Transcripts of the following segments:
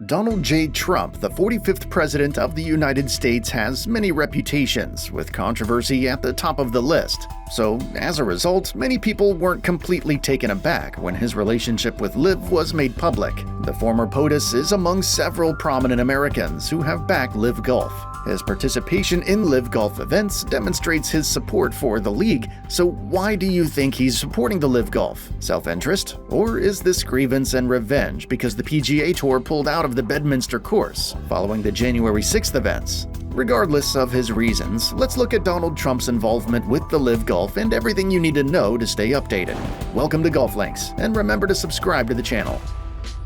Donald J. Trump, the 45th President of the United States, has many reputations, with controversy at the top of the list. So, as a result, many people weren't completely taken aback when his relationship with LIV was made public. The former POTUS is among several prominent Americans who have backed LIV Golf. His participation in LIV Golf events demonstrates his support for the league, so why do you think he's supporting the LIV Golf? Self-interest? Or is this grievance and revenge because the PGA Tour pulled out of the Bedminster course following the January 6th events? Regardless of his reasons, let's look at Donald Trump's involvement with the LIV Golf and everything you need to know to stay updated. Welcome to Golf Links, and remember to subscribe to the channel.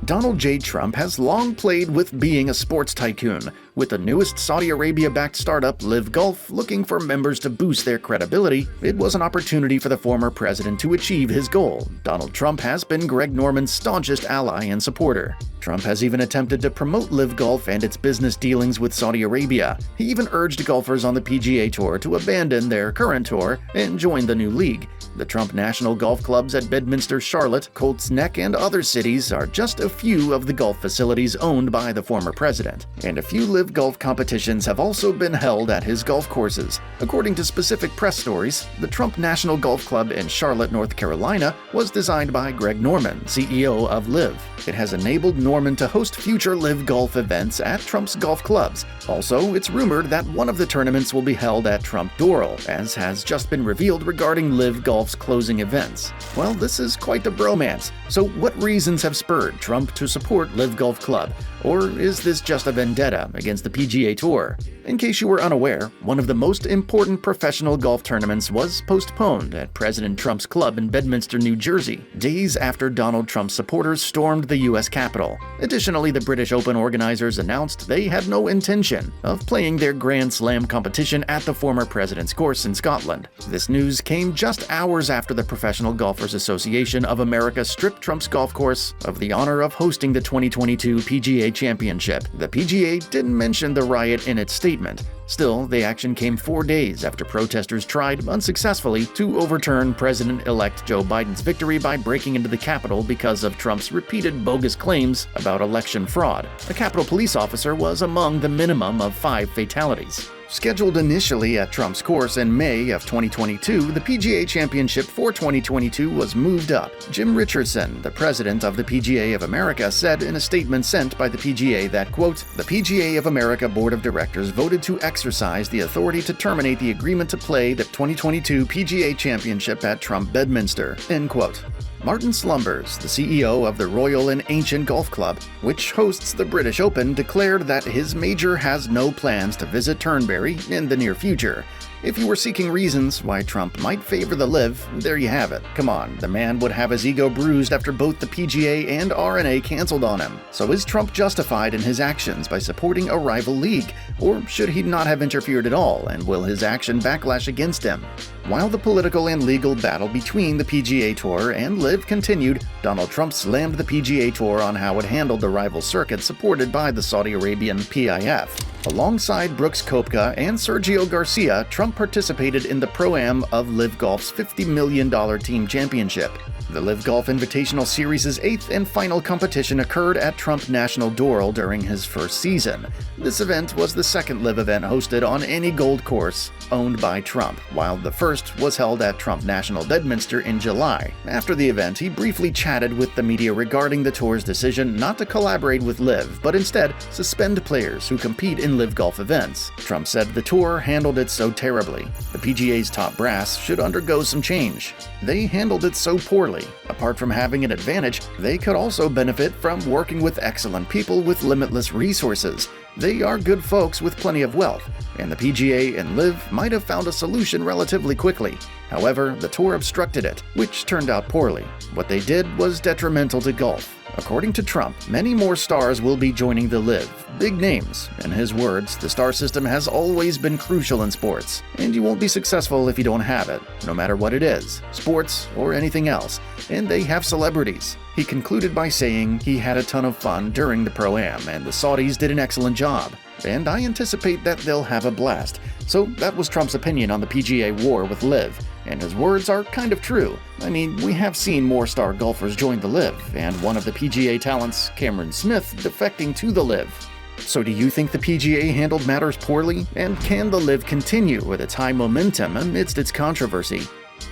Donald J. Trump has long played with being a sports tycoon, with the newest Saudi Arabia-backed startup LIV Golf looking for members to boost their credibility. It was an opportunity for the former president to achieve his goal. Donald Trump has been Greg Norman's staunchest ally and supporter. Trump has even attempted to promote LIV Golf and its business dealings with Saudi Arabia. He even urged golfers on the PGA Tour to abandon their current tour and join the new league. The Trump National Golf Clubs at Bedminster, Charlotte, Colts Neck, and other cities are just a few of the golf facilities owned by the former president. And a few LIV Golf competitions have also been held at his golf courses. According to specific press stories, the Trump National Golf Club in Charlotte, North Carolina, was designed by Greg Norman, CEO of LIV. It has enabled Norman to host future LIV Golf events at Trump's golf clubs. Also, it's rumored that one of the tournaments will be held at Trump Doral, as has just been revealed regarding LIV Golf's closing events. Well, this is quite the bromance. So what reasons have spurred Trump to support LIV Golf Club? Or is this just a vendetta against the PGA Tour? In case you were unaware, one of the most important professional golf tournaments was postponed at President Trump's club in Bedminster, New Jersey, days after Donald Trump's supporters stormed the U.S. Capitol. Additionally, the British Open organizers announced they had no intention of playing their Grand Slam competition at the former president's course in Scotland. This news came just hours after the Professional Golfers Association of America stripped Trump's golf course of the honor of hosting the 2022 PGA Championship. The PGA didn't mention the riot in its statement. Still, the action came 4 days after protesters tried, unsuccessfully, to overturn President-elect Joe Biden's victory by breaking into the Capitol because of Trump's repeated bogus claims about election fraud. A Capitol police officer was among the minimum of 5 fatalities. Scheduled initially at Trump's course in May of 2022, the PGA Championship for 2022 was moved up. Jim Richardson, the president of the PGA of America, said in a statement sent by the PGA that, quote, "The PGA of America Board of Directors voted to exercise the authority to terminate the agreement to play the 2022 PGA Championship at Trump Bedminster," end quote. Martin Slumbers, the CEO of the Royal and Ancient Golf Club, which hosts the British Open, declared that his major has no plans to visit Turnberry in the near future. If you were seeking reasons why Trump might favor the LIV, there you have it. Come on, the man would have his ego bruised after both the PGA and R&A canceled on him. So is Trump justified in his actions by supporting a rival league? Or should he not have interfered at all, and will his action backlash against him? While the political and legal battle between the PGA Tour and LIV continued, Donald Trump slammed the PGA Tour on how it handled the rival circuit supported by the Saudi Arabian PIF. Alongside Brooks Koepka and Sergio Garcia, Trump participated in the Pro-Am of LIV Golf's $50 million team championship. The LIV Golf Invitational Series' 8th and final competition occurred at Trump National Doral during his first season. This event was the second LIV event hosted on any gold course owned by Trump, while the first was held at Trump National Bedminster in July. After the event, he briefly chatted with the media regarding the tour's decision not to collaborate with LIV, but instead suspend players who compete in LIV Golf events. Trump said the tour handled it so terribly. The PGA's top brass should undergo some change. They handled it so poorly. Apart from having an advantage, they could also benefit from working with excellent people with limitless resources. They are good folks with plenty of wealth, and the PGA and LIV might have found a solution relatively quickly. However, the tour obstructed it, which turned out poorly. What they did was detrimental to golf. According to Trump, many more stars will be joining the LIV. Big names. In his words, the star system has always been crucial in sports, and you won't be successful if you don't have it, no matter what it is, sports or anything else, and they have celebrities. He concluded by saying he had a ton of fun during the Pro-Am, and the Saudis did an excellent job. And I anticipate that they'll have a blast. So that was Trump's opinion on the PGA war with LIV. and his words are kind of true. I mean, we have seen more star golfers join the LIV, and one of the PGA talents, Cameron Smith, defecting to the LIV. So do you think the PGA handled matters poorly? And can the LIV continue with its high momentum amidst its controversy?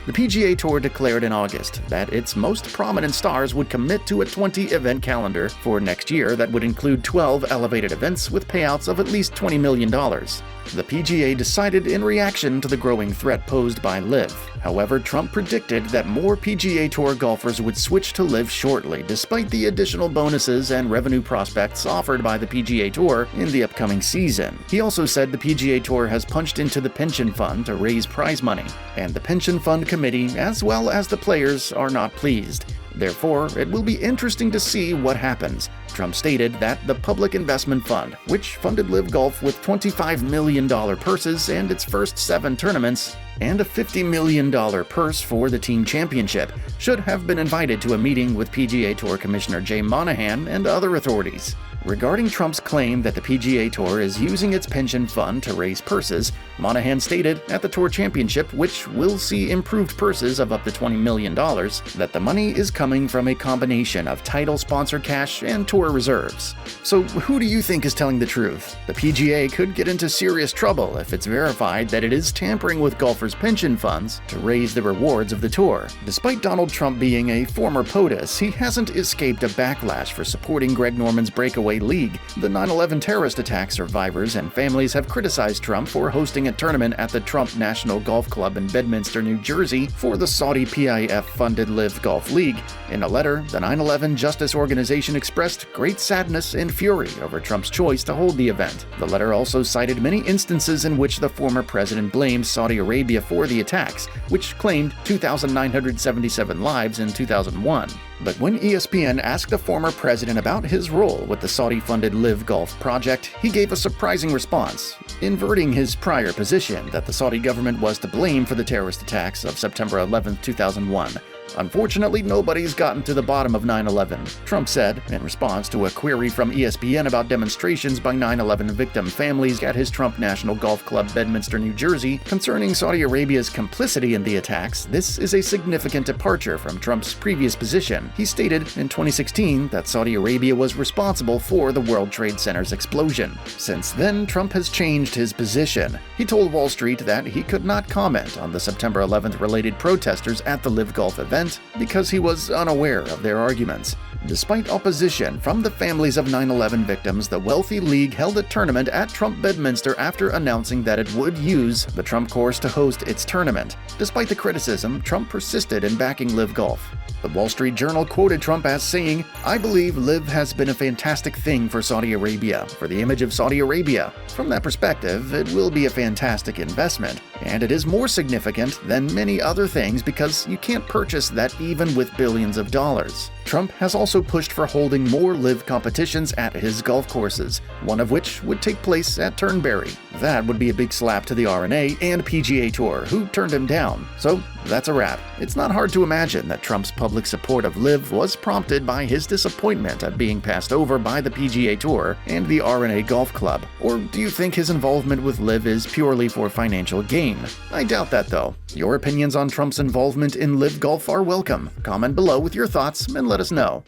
The PGA Tour declared in August that its most prominent stars would commit to a 20-event calendar for next year that would include 12 elevated events with payouts of at least $20 million. The PGA decided in reaction to the growing threat posed by LIV. However, Trump predicted that more PGA Tour golfers would switch to LIV shortly, despite the additional bonuses and revenue prospects offered by the PGA Tour in the upcoming season. He also said the PGA Tour has punched into the pension fund to raise prize money, and the pension fund committee, as well as the players, are not pleased. Therefore, it will be interesting to see what happens. Trump stated that the Public Investment Fund, which funded LIV Golf with $25 million purses and its first 7 tournaments, and a $50 million purse for the team championship, should have been invited to a meeting with PGA Tour Commissioner Jay Monahan and other authorities. Regarding Trump's claim that the PGA Tour is using its pension fund to raise purses, Monahan stated at the Tour Championship, which will see improved purses of up to $20 million, that the money is coming from a combination of title sponsor cash and tour reserves. So who do you think is telling the truth? The PGA could get into serious trouble if it's verified that it is tampering with golfers' pension funds to raise the rewards of the tour. Despite Donald Trump being a former POTUS, he hasn't escaped a backlash for supporting Greg Norman's breakaway league. The 9/11 terrorist attack survivors and families have criticized Trump for hosting a tournament at the Trump National Golf Club in Bedminster, New Jersey for the Saudi PIF-funded LIV Golf League. In a letter, the 9/11 Justice Organization expressed great sadness and fury over Trump's choice to hold the event. The letter also cited many instances in which the former president blamed Saudi Arabia for the attacks, which claimed 2,977 lives in 2001. But when ESPN asked the former president about his role with the Saudi-funded LIV Golf project, he gave a surprising response, inverting his prior position that the Saudi government was to blame for the terrorist attacks of September 11, 2001. Unfortunately, nobody's gotten to the bottom of 9/11, Trump said, in response to a query from ESPN about demonstrations by 9/11 victim families at his Trump National Golf Club, Bedminster, New Jersey, concerning Saudi Arabia's complicity in the attacks. This is a significant departure from Trump's previous position. He stated in 2016 that Saudi Arabia was responsible for the World Trade Center's explosion. Since then, Trump has changed his position. He told Wall Street that he could not comment on the September 11th related protesters at the LIV Golf event because he was unaware of their arguments. Despite opposition from the families of 9/11 victims, the wealthy league held a tournament at Trump Bedminster after announcing that it would use the Trump course to host its tournament. Despite the criticism, Trump persisted in backing LIV Golf. The Wall Street Journal quoted Trump as saying, "I believe LIV has been a fantastic thing for Saudi Arabia, for the image of Saudi Arabia. From that perspective, it will be a fantastic investment, and it is more significant than many other things because you can't purchase that even with billions of dollars." Trump has also pushed for holding more LIV competitions at his golf courses, one of which would take place at Turnberry. That would be a big slap to the R&A and PGA Tour, who turned him down. So that's a wrap. It's not hard to imagine that Trump's public support of LIV was prompted by his disappointment at being passed over by the PGA Tour and the R&A Golf Club. Or do you think his involvement with LIV is purely for financial gain? I doubt that, though. Your opinions on Trump's involvement in LIV Golf are welcome. Comment below with your thoughts and let us know.